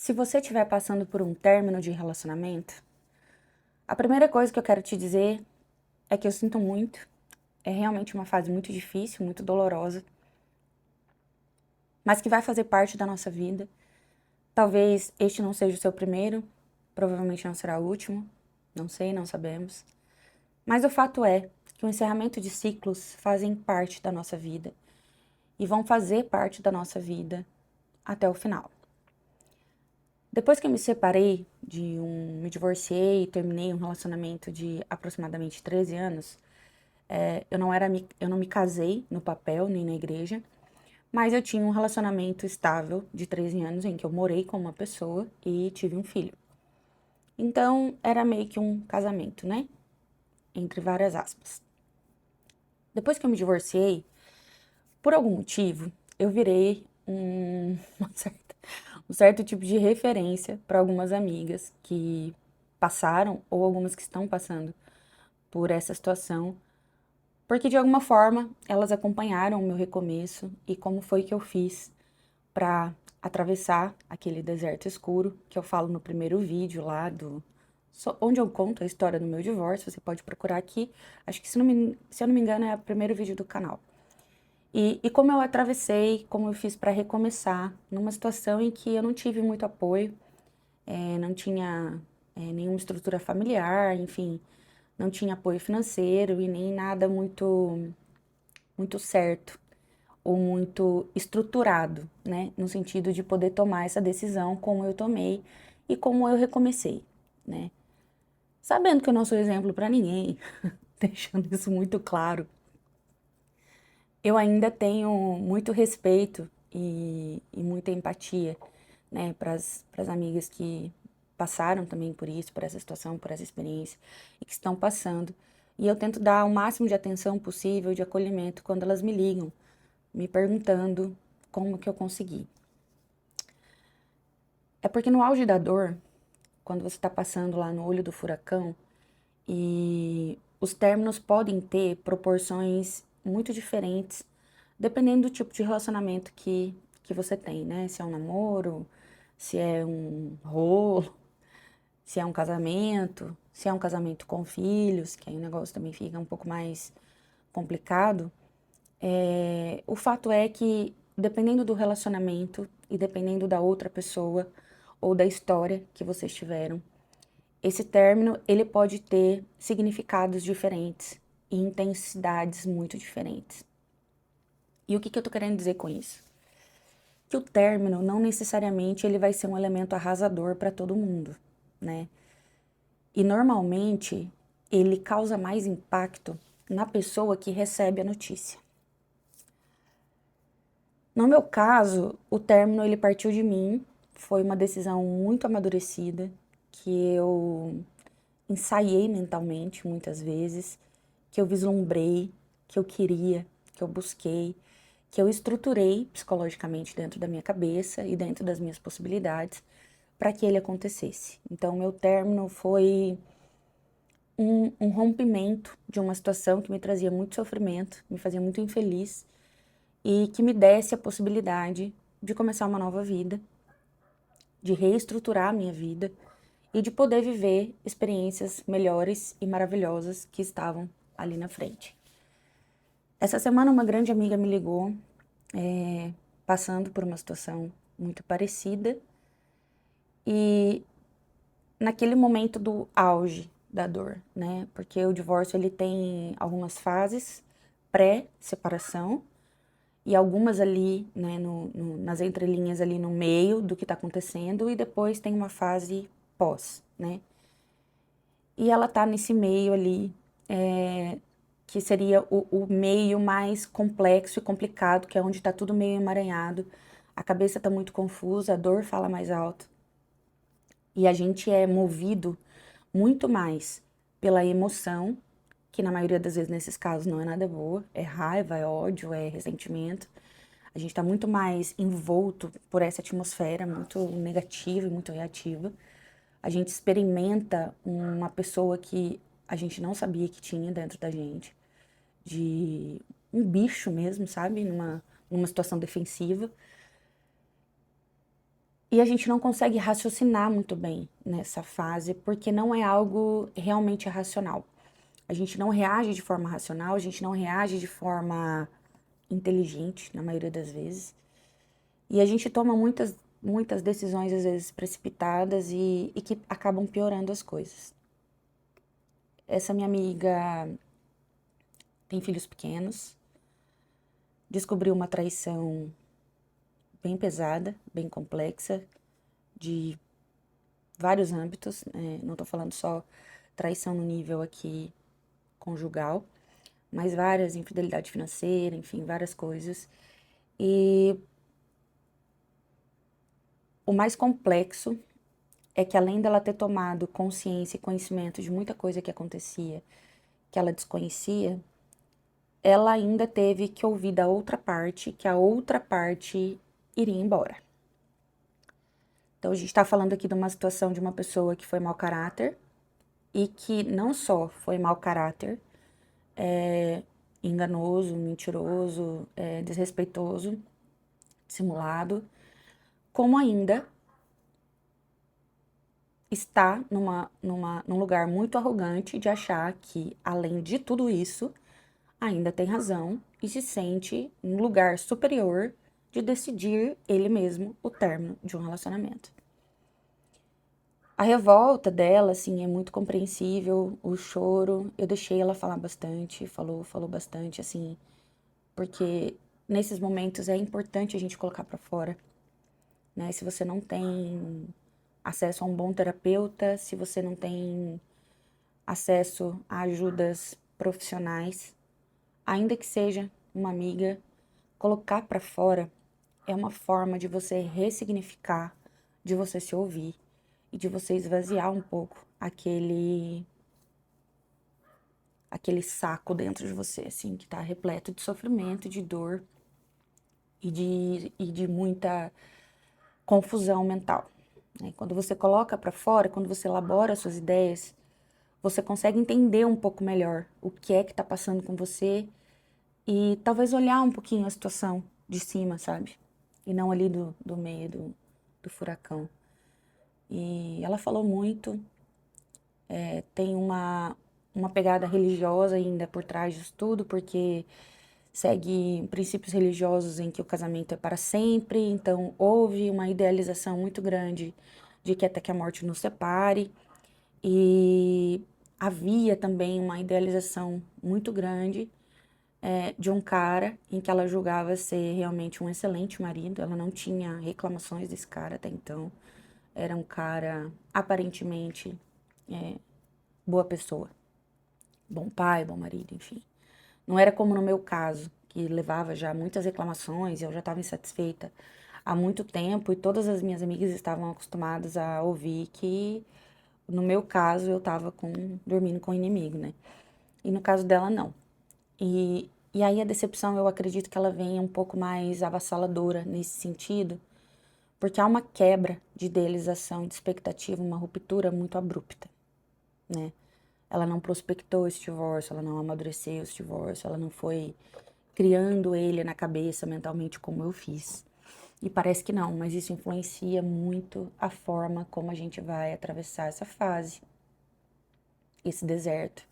Se você estiver passando por um término de relacionamento, a primeira coisa que eu quero te dizer é que eu sinto muito. É realmente uma fase muito difícil, muito dolorosa, mas que vai fazer parte da nossa vida. Talvez este não seja o seu primeiro, provavelmente não será o último, não sei, não sabemos. Mas o fato é que o encerramento de ciclos fazem parte da nossa vida e vão fazer parte da nossa vida até o final. Depois que eu me separei me divorciei e terminei um relacionamento de aproximadamente 13 anos, eu não me casei no papel nem na igreja, mas eu tinha um relacionamento estável de 13 anos em que eu morei com uma pessoa e tive um filho. Então, era meio que um casamento, né? Entre várias aspas. Depois que eu me divorciei, por algum motivo, eu virei um certo tipo de referência para algumas amigas que passaram ou algumas que estão passando por essa situação, porque de alguma forma elas acompanharam o meu recomeço e como foi que eu fiz para atravessar aquele deserto escuro que eu falo no primeiro vídeo lá onde eu conto a história do meu divórcio. Você pode procurar aqui. Acho que se eu não me engano é o primeiro vídeo do canal. E como eu atravessei, como eu fiz para recomeçar numa situação em que eu não tive muito apoio, não tinha nenhuma estrutura familiar, enfim, não tinha apoio financeiro e nem nada muito certo ou muito estruturado, né, no sentido de poder tomar essa decisão como eu tomei e como eu recomecei, né? Sabendo que eu não sou exemplo para ninguém, deixando isso muito claro, eu ainda tenho muito respeito e muita empatia, né, para as amigas que passaram também por isso, por essa situação, por essa experiência e que estão passando. E eu tento dar o máximo de atenção possível, de acolhimento, quando elas me ligam, me perguntando como que eu consegui. É porque no auge da dor, quando você está passando lá no olho do furacão, e os términos podem ter proporções muito diferentes, dependendo do tipo de relacionamento que você tem, né? Se é um namoro, se é um rolo, se é um casamento, se é um casamento com filhos, que aí o negócio também fica um pouco mais complicado. O fato é que, dependendo do relacionamento e dependendo da outra pessoa ou da história que vocês tiveram, esse término, ele pode ter significados diferentes e intensidades muito diferentes. E o que eu tô querendo dizer com isso? Que o término não necessariamente ele vai ser um elemento arrasador para todo mundo, né? E normalmente ele causa mais impacto na pessoa que recebe a notícia. No meu caso, o término ele partiu de mim, foi uma decisão muito amadurecida que eu ensaiei mentalmente muitas vezes, que eu vislumbrei, que eu queria, que eu busquei, que eu estruturei psicologicamente dentro da minha cabeça e dentro das minhas possibilidades para que ele acontecesse. Então, meu término foi um rompimento de uma situação que me trazia muito sofrimento, me fazia muito infeliz e que me desse a possibilidade de começar uma nova vida, de reestruturar a minha vida e de poder viver experiências melhores e maravilhosas que estavam ali na frente. Essa semana uma grande amiga me ligou, passando por uma situação muito parecida e naquele momento do auge da dor, né? Porque o divórcio ele tem algumas fases pré-separação e algumas ali, né, nas entrelinhas ali no meio do que está acontecendo e depois tem uma fase pós, né? E ela tá nesse meio ali, que seria o meio mais complexo e complicado, que é onde tá tudo meio emaranhado, a cabeça tá muito confusa, a dor fala mais alto. E a gente é movido muito mais pela emoção, que na maioria das vezes nesses casos não é nada boa, é raiva, é ódio, é ressentimento. A gente tá muito mais envolto por essa atmosfera muito negativa e muito reativa. A gente experimenta uma pessoa que a gente não sabia que tinha dentro da gente, de um bicho mesmo, sabe? Numa situação defensiva. E a gente não consegue raciocinar muito bem nessa fase, porque não é algo realmente racional. A gente não reage de forma racional, a gente não reage de forma inteligente, na maioria das vezes. E a gente toma muitas decisões, às vezes, precipitadas e que acabam piorando as coisas. Essa minha amiga tem filhos pequenos, descobriu uma traição bem pesada, bem complexa, de vários âmbitos, não tô falando só traição no nível aqui conjugal, mas várias, infidelidade financeira, enfim, várias coisas. E o mais complexo é que além dela ter tomado consciência e conhecimento de muita coisa que acontecia, que ela desconhecia, ela ainda teve que ouvir da outra parte que a outra parte iria embora. Então a gente está falando aqui de uma situação de uma pessoa que foi mau caráter e que não só foi mau caráter, enganoso, mentiroso, desrespeitoso, dissimulado, como ainda está num lugar muito arrogante de achar que, além de tudo isso, ainda tem razão e se sente num lugar superior de decidir ele mesmo o término de um relacionamento. A revolta dela, assim, é muito compreensível, o choro, eu deixei ela falar bastante, falou bastante, assim, porque nesses momentos é importante a gente colocar pra fora, né? Se você não tem acesso a um bom terapeuta, se você não tem acesso a ajudas profissionais, ainda que seja uma amiga, colocar pra fora é uma forma de você ressignificar, de você se ouvir e de você esvaziar um pouco aquele saco dentro de você, assim, que tá repleto de sofrimento, de dor e de muita confusão mental, né? Quando você coloca pra fora, quando você elabora suas ideias, você consegue entender um pouco melhor o que é que tá passando com você e talvez olhar um pouquinho a situação de cima, sabe? E não ali do meio do furacão. E ela falou muito, tem uma pegada religiosa ainda por trás disso tudo, porque segue princípios religiosos em que o casamento é para sempre, então houve uma idealização muito grande de que até que a morte nos separe, e havia também uma idealização muito grande de um cara em que ela julgava ser realmente um excelente marido, ela não tinha reclamações desse cara até então, era um cara aparentemente boa pessoa, bom pai, bom marido, enfim. Não era como no meu caso, que levava já muitas reclamações e eu já estava insatisfeita há muito tempo e todas as minhas amigas estavam acostumadas a ouvir que, no meu caso, eu estava dormindo com o inimigo, né? E no caso dela, não. E aí a decepção, eu acredito que ela venha um pouco mais avassaladora nesse sentido, porque há uma quebra de idealização, de expectativa, uma ruptura muito abrupta, né? Ela não prospectou esse divórcio, ela não amadureceu esse divórcio, ela não foi criando ele na cabeça mentalmente como eu fiz. E parece que não, mas isso influencia muito a forma como a gente vai atravessar essa fase, esse deserto,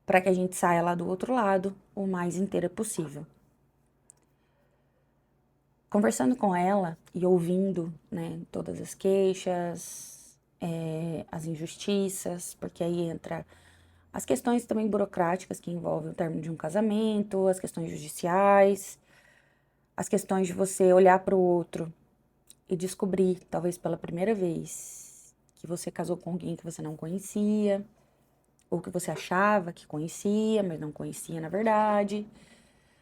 para que a gente saia lá do outro lado o mais inteira possível. Conversando com ela e ouvindo, né, todas as queixas, as injustiças, porque aí entra as questões também burocráticas que envolvem o término de um casamento, as questões judiciais, as questões de você olhar para o outro e descobrir, talvez pela primeira vez, que você casou com alguém que você não conhecia, ou que você achava que conhecia, mas não conhecia na verdade.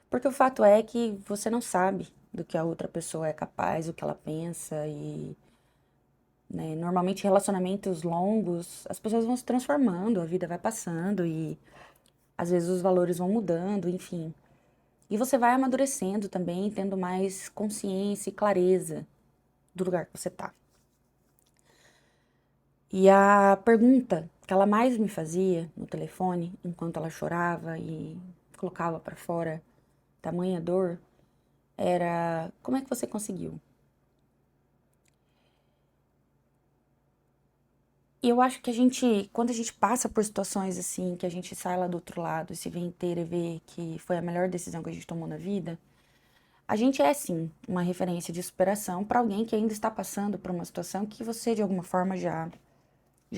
Porque o fato é que você não sabe do que a outra pessoa é capaz, o que ela pensa e, né, normalmente relacionamentos longos, as pessoas vão se transformando, a vida vai passando e às vezes os valores vão mudando, enfim. E você vai amadurecendo também, tendo mais consciência e clareza do lugar que você tá. E a pergunta que ela mais me fazia no telefone, enquanto ela chorava e colocava pra fora tamanha dor, era: como é que você conseguiu? E eu acho que quando a gente passa por situações assim, que a gente sai lá do outro lado e se vê inteira e vê que foi a melhor decisão que a gente tomou na vida, a gente é sim uma referência de superação para alguém que ainda está passando por uma situação que você de alguma forma já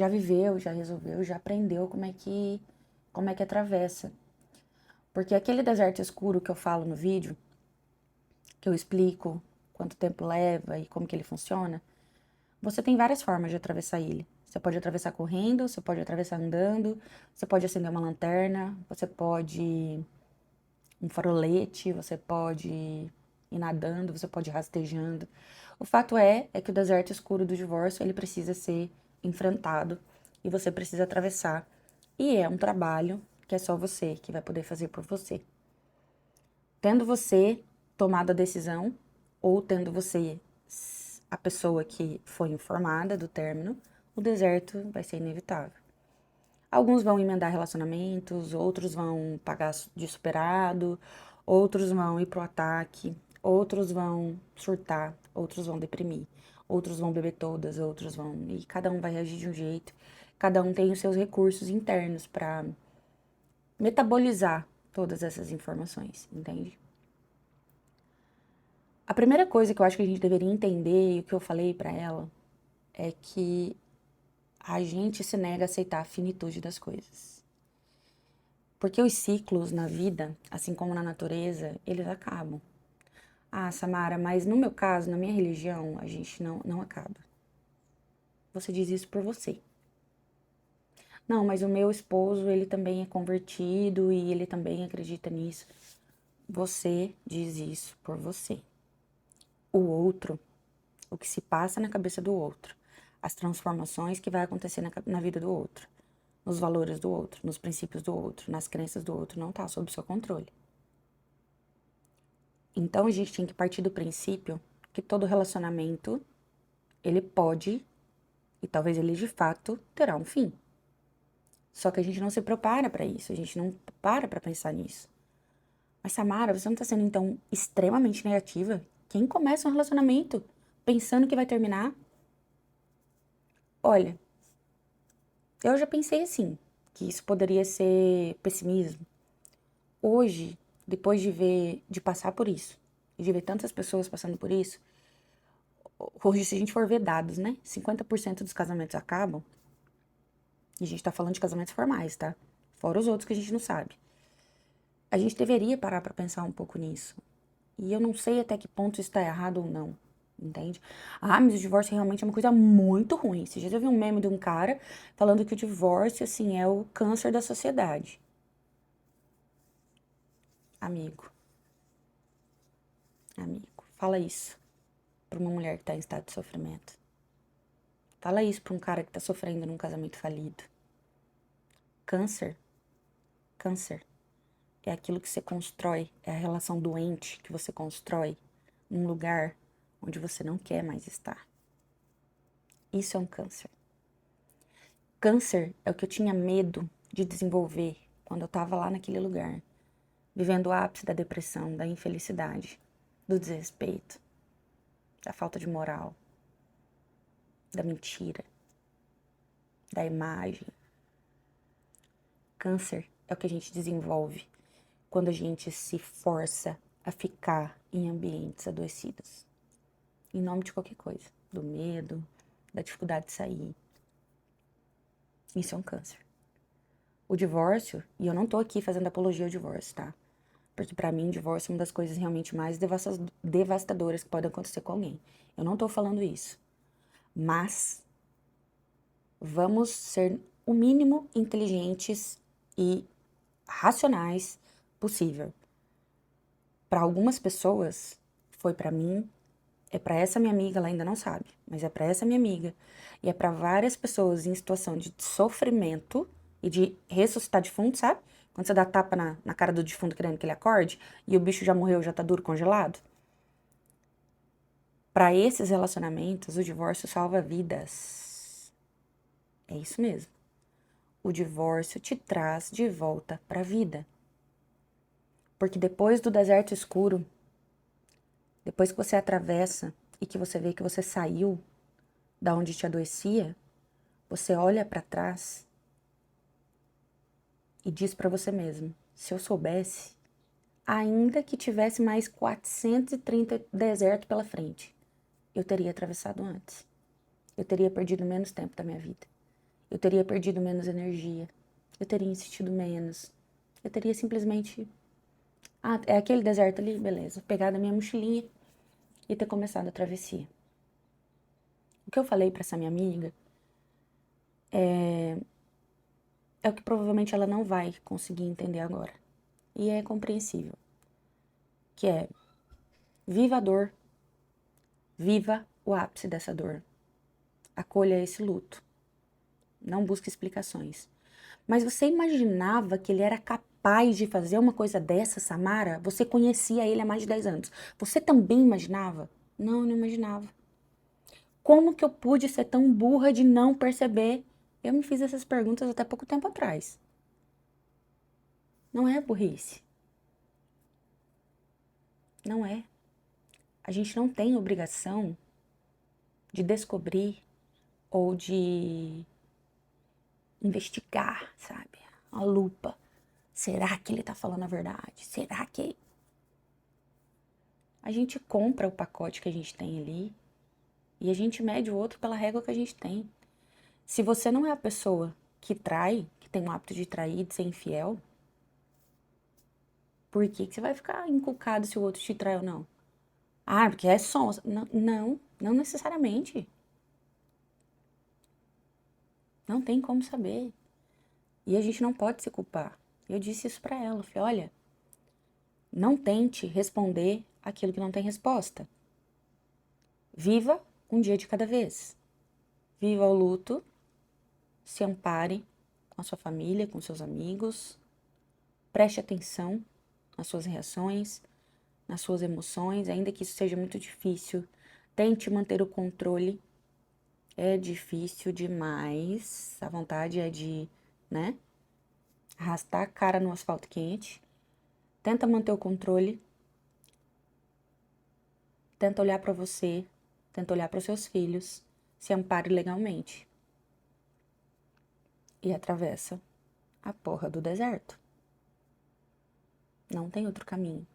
viveu, já resolveu, já aprendeu como é que atravessa. Porque aquele deserto escuro que eu falo no vídeo, que eu explico quanto tempo leva e como que ele funciona, você tem várias formas de atravessar ele. Você pode atravessar correndo, você pode atravessar andando, você pode acender uma lanterna, você pode um farolete, você pode ir nadando, você pode ir rastejando. O fato é que o deserto escuro do divórcio, ele precisa ser enfrentado e você precisa atravessar. E é um trabalho que é só você que vai poder fazer por você. Tendo você tomado a decisão, ou tendo você a pessoa que foi informada do término, o deserto vai ser inevitável. Alguns vão emendar relacionamentos, outros vão pagar de superado, outros vão ir pro ataque, outros vão surtar, outros vão deprimir, outros vão beber todas, outros vão. E cada um vai reagir de um jeito. Cada um tem os seus recursos internos para metabolizar todas essas informações, entende? A primeira coisa que eu acho que a gente deveria entender, e o que eu falei para ela, é que a gente se nega a aceitar a finitude das coisas. Porque os ciclos na vida, assim como na natureza, eles acabam. Ah, Samara, mas no meu caso, na minha religião, a gente não acaba. Você diz isso por você. Não, mas o meu esposo, ele também é convertido e ele também acredita nisso. Você diz isso por você. O outro, o que se passa na cabeça do outro, as transformações que vai acontecer na vida do outro, nos valores do outro, nos princípios do outro, nas crenças do outro, não está sob seu controle. Então a gente tem que partir do princípio que todo relacionamento, ele pode, e talvez ele de fato, terá um fim. Só que a gente não se prepara para isso, a gente não para pensar nisso. Mas Samara, você não tá sendo então extremamente negativa? Quem começa um relacionamento pensando que vai terminar? Olha, eu já pensei assim, que isso poderia ser pessimismo. Hoje, depois de passar por isso, e de ver tantas pessoas passando por isso, hoje, se a gente for ver dados, né? 50% dos casamentos acabam, e a gente tá falando de casamentos formais, tá? Fora os outros que a gente não sabe. A gente deveria parar pra pensar um pouco nisso. E eu não sei até que ponto isso tá errado ou não, entende? Ah, mas o divórcio realmente é uma coisa muito ruim. Esses dias eu vi um meme de um cara falando que o divórcio, assim, é o câncer da sociedade. Amigo, amigo, fala isso pra uma mulher que tá em estado de sofrimento. Fala isso pra um cara que tá sofrendo num casamento falido. Câncer, câncer é aquilo que você constrói, é a relação doente que você constrói num lugar onde você não quer mais estar. Isso é um câncer. Câncer é o que eu tinha medo de desenvolver quando eu tava lá naquele lugar, vivendo o ápice da depressão, da infelicidade, do desrespeito, da falta de moral, da mentira, da imagem. Câncer é o que a gente desenvolve quando a gente se força a ficar em ambientes adoecidos, em nome de qualquer coisa, do medo, da dificuldade de sair. Isso é um câncer. O divórcio, e eu não tô aqui fazendo apologia ao divórcio, tá? Porque pra mim, o divórcio é uma das coisas realmente mais devastadoras que podem acontecer com alguém. Eu não tô falando isso. Mas vamos ser o mínimo inteligentes e racionais possível. Para algumas pessoas, foi para mim, é para essa minha amiga, ela ainda não sabe, mas é para essa minha amiga e é para várias pessoas em situação de sofrimento e de ressuscitar defunto, sabe? Quando você dá tapa na cara do defunto querendo que ele acorde e o bicho já morreu, já tá duro, congelado. Para esses relacionamentos, o divórcio salva vidas. É isso mesmo. O divórcio te traz de volta para a vida. Porque depois do deserto escuro, depois que você atravessa e que você vê que você saiu da onde te adoecia, Você olha para trás e diz para você mesmo: se eu soubesse, ainda que tivesse mais 430 desertos pela frente, eu teria atravessado antes. Eu teria perdido menos tempo da minha vida. Eu teria perdido menos energia. Eu teria insistido menos. Eu teria simplesmente... Ah, é aquele deserto ali? Beleza. Pegado a minha mochilinha e ter começado a travessia. O que eu falei para essa minha amiga é o que provavelmente ela não vai conseguir entender agora. E é compreensível. Que é, viva a dor. Viva o ápice dessa dor. Acolha esse luto. Não busque explicações. Mas você imaginava que ele era capaz de fazer uma coisa dessa, Samara? Você conhecia ele há mais de 10 anos. Você também imaginava? Não, eu não imaginava. Como que eu pude ser tão burra de não perceber? Eu me fiz essas perguntas até pouco tempo atrás. Não é burrice. Não é. A gente não tem obrigação de descobrir ou de investigar, sabe? A lupa. Será que ele tá falando a verdade? Será que... A gente compra o pacote que a gente tem ali e a gente mede o outro pela régua que a gente tem. Se você não é a pessoa que trai, que tem o hábito de trair, de ser infiel, por que você vai ficar inculcado se o outro te trai ou não? Ah, porque é sonsa. Não, não necessariamente. Não tem como saber. E a gente não pode se culpar. Eu disse isso pra ela. Falei, olha, não tente responder aquilo que não tem resposta. Viva um dia de cada vez. Viva o luto. Se ampare com a sua família, com seus amigos. Preste atenção nas suas reações, nas suas emoções, ainda que isso seja muito difícil. Tente manter o controle. É difícil demais. A vontade é de, né, arrastar a cara no asfalto quente. Tenta manter o controle. Tenta olhar para você. Tenta olhar para os seus filhos. Se ampare legalmente. E atravessa a porra do deserto. Não tem outro caminho.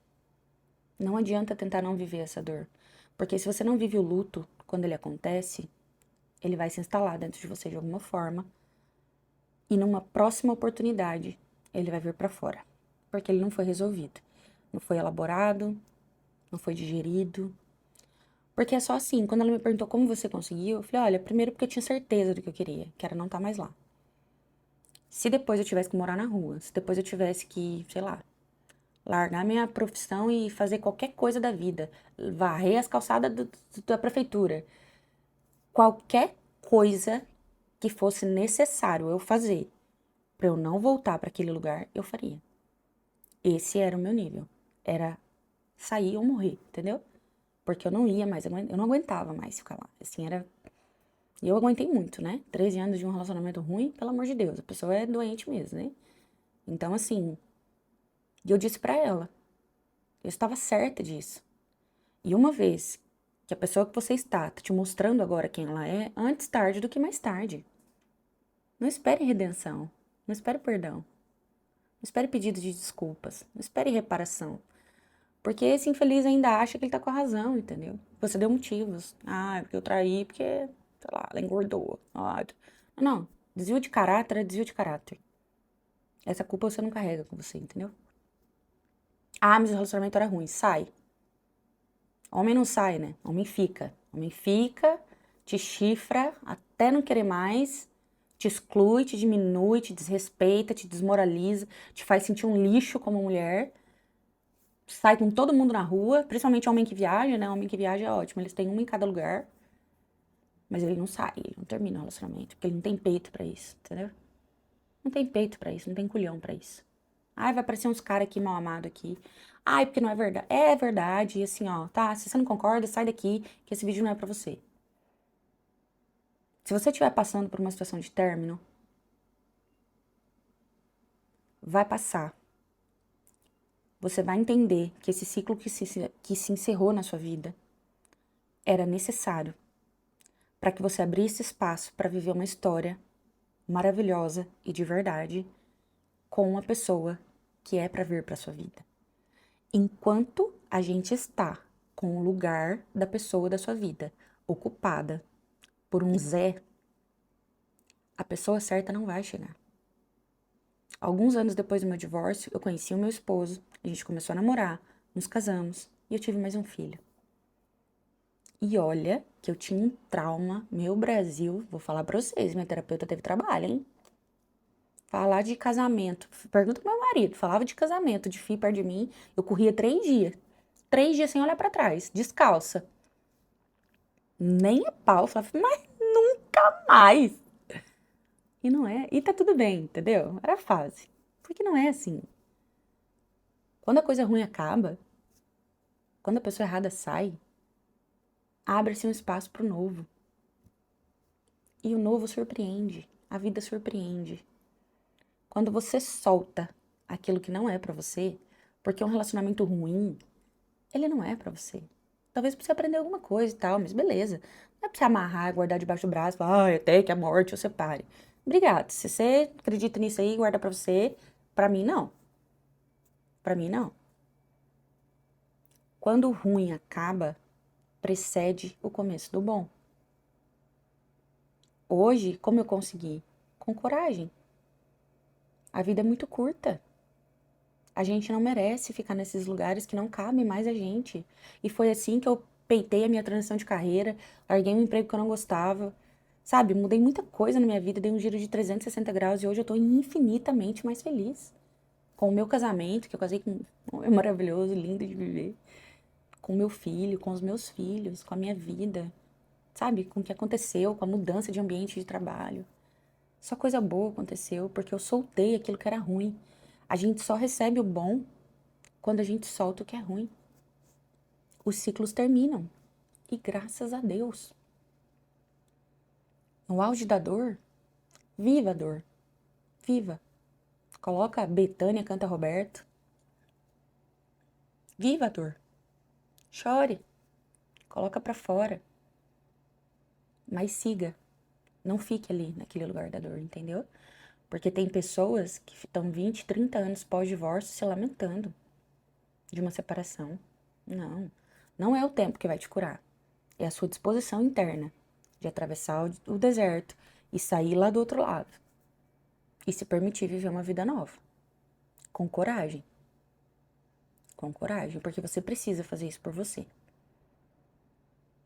Não adianta tentar não viver essa dor. Porque se você não vive o luto quando ele acontece, ele vai se instalar dentro de você de alguma forma. E numa próxima oportunidade, ele vai vir pra fora. Porque ele não foi resolvido. Não foi elaborado, não foi digerido. Porque é só assim, quando ela me perguntou como você conseguiu, eu falei, olha, primeiro porque eu tinha certeza do que eu queria, que era não estar mais lá. Se depois eu tivesse que morar na rua, se depois eu tivesse que, sei lá, largar minha profissão e fazer qualquer coisa da vida, varrer as calçadas da prefeitura, qualquer coisa que fosse necessário eu fazer para eu não voltar para aquele lugar, eu faria. Esse era o meu nível. Era sair ou morrer, entendeu? Porque eu não ia mais, eu não aguentava mais ficar lá. Assim, era... E eu aguentei muito, né? 13 anos de um relacionamento ruim, pelo amor de Deus, a pessoa é doente mesmo, né? Então, assim, eu disse pra ela, eu estava certa disso. E uma vez que a pessoa que você está tá te mostrando agora quem ela é, antes tarde do que mais tarde. Não espere redenção, não espere perdão, não espere pedido de desculpas, não espere reparação. Porque esse infeliz ainda acha que ele tá com a razão, entendeu? Você deu motivos. Ah, porque eu traí, porque, sei lá, ela engordou. Ah, não, desvio de caráter é desvio de caráter. Essa culpa você não carrega com você, entendeu? Ah, mas o relacionamento era ruim. Sai. Homem não sai, né? Homem fica. Homem fica, te chifra até não querer mais, te exclui, te diminui, te desrespeita, te desmoraliza, te faz sentir um lixo como mulher. Sai com todo mundo na rua, principalmente homem que viaja, né? Homem que viaja é ótimo, eles têm uma em cada lugar. Mas ele não sai, ele não termina o relacionamento, porque ele não tem peito pra isso, entendeu? Não tem peito pra isso, não tem culhão pra isso. Ai, vai aparecer uns caras aqui mal amado aqui. Ai, porque não é verdade. É verdade, e assim, ó, tá? Se você não concorda, sai daqui, que esse vídeo não é pra você. Se você estiver passando por uma situação de término, vai passar. Você vai entender que esse ciclo que se encerrou na sua vida era necessário para que você abrisse espaço para viver uma história maravilhosa e de verdade com uma pessoa que é para vir para sua vida. Enquanto a gente está com o lugar da pessoa da sua vida ocupada por um Zé, a pessoa certa não vai chegar. Alguns anos depois do meu divórcio, eu conheci o meu esposo, a gente começou a namorar, nos casamos e eu tive mais um filho. E olha que eu tinha um trauma, meu Brasil, vou falar pra vocês, minha terapeuta teve trabalho, hein? Falar de casamento, pergunta pro meu marido, falava de casamento, de filho perto de mim, eu corria 3 dias. 3 dias sem olhar pra trás, descalça. Nem a pau, eu falava, mas nunca mais. E não é, e tá tudo bem, entendeu? Era fase. Porque não é assim. Quando a coisa ruim acaba, quando a pessoa errada sai, abre-se um espaço pro novo. E o novo surpreende, a vida surpreende. Quando você solta aquilo que não é pra você, porque um relacionamento ruim, ele não é pra você. Talvez pra você aprender alguma coisa e tal, mas beleza. Não é pra você amarrar, guardar debaixo do braço, falar, até que a morte o separe. Obrigado. Se você acredita nisso aí, guarda pra você. Pra mim, não. Pra mim, não. Quando o ruim acaba, precede o começo do bom. Hoje, como eu consegui? Com coragem. A vida é muito curta. A gente não merece ficar nesses lugares que não cabem mais a gente. E foi assim que eu peitei a minha transição de carreira, larguei um emprego que eu não gostava, sabe? Mudei muita coisa na minha vida, dei um giro de 360 graus e hoje eu tô infinitamente mais feliz. Com o meu casamento, que eu casei com um homem maravilhoso, lindo de viver, com o meu filho, com os meus filhos, com a minha vida, sabe? Com o que aconteceu, com a mudança de ambiente de trabalho. Só coisa boa aconteceu, porque eu soltei aquilo que era ruim. A gente só recebe o bom quando a gente solta o que é ruim. Os ciclos terminam. E graças a Deus. No auge da dor, viva a dor. Viva. Coloca Bethânia, canta Roberto. Viva a dor. Chore. Coloca pra fora. Mas siga. Não fique ali naquele lugar da dor, entendeu? Porque tem pessoas que estão 20, 30 anos pós-divórcio se lamentando de uma separação. Não. Não é o tempo que vai te curar. É a sua disposição interna de atravessar o deserto e sair lá do outro lado. E se permitir viver uma vida nova. Com coragem. Com coragem, porque você precisa fazer isso por você.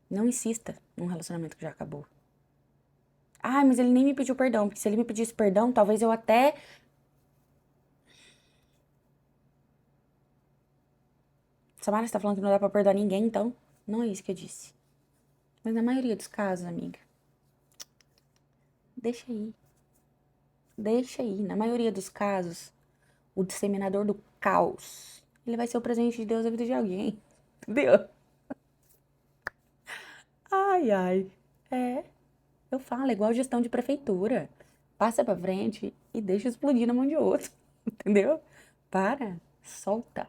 Não insista num relacionamento que já acabou. Ah, mas ele nem me pediu perdão, porque se ele me pedisse perdão, talvez eu até... Samara, você tá falando que não dá pra perdoar ninguém, então? Não é isso que eu disse. Mas na maioria dos casos, amiga, deixa aí. Deixa aí. Na maioria dos casos, o disseminador do caos, ele vai ser o presente de Deus na vida de alguém. Entendeu? Ai, ai. É, eu falo, é igual gestão de prefeitura. Passa pra frente e deixa explodir na mão de outro. Entendeu? Para, solta.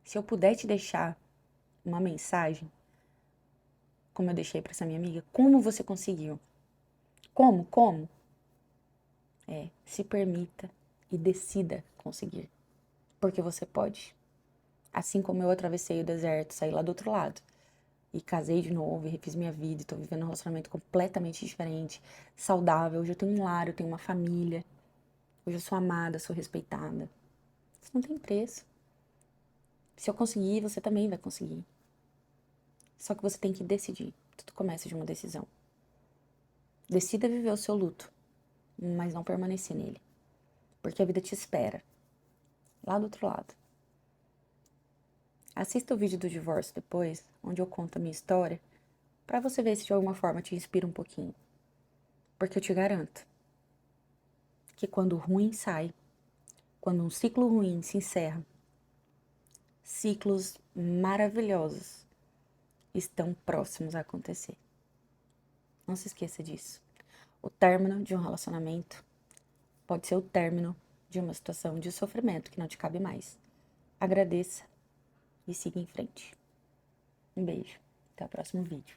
Se eu puder te deixar uma mensagem, como eu deixei pra essa minha amiga, como você conseguiu? Como? Como? Se permita e decida conseguir. Porque você pode. Assim como eu atravessei o deserto, saí lá do outro lado. E casei de novo, e refiz minha vida, e tô vivendo um relacionamento completamente diferente, saudável. Hoje eu tenho um lar, eu tenho uma família. Hoje eu sou amada, sou respeitada. Isso não tem preço. Se eu conseguir, você também vai conseguir. Só que você tem que decidir. Tudo começa de uma decisão. Decida viver o seu luto, mas não permanecer nele. Porque a vida te espera, lá do outro lado. Assista o vídeo do divórcio depois, onde eu conto a minha história, pra você ver se de alguma forma te inspira um pouquinho. Porque eu te garanto que quando o ruim sai, quando um ciclo ruim se encerra, ciclos maravilhosos estão próximos a acontecer. Não se esqueça disso. O término de um relacionamento pode ser o término de uma situação de sofrimento que não te cabe mais. Agradeça e siga em frente. Um beijo. Até o próximo vídeo.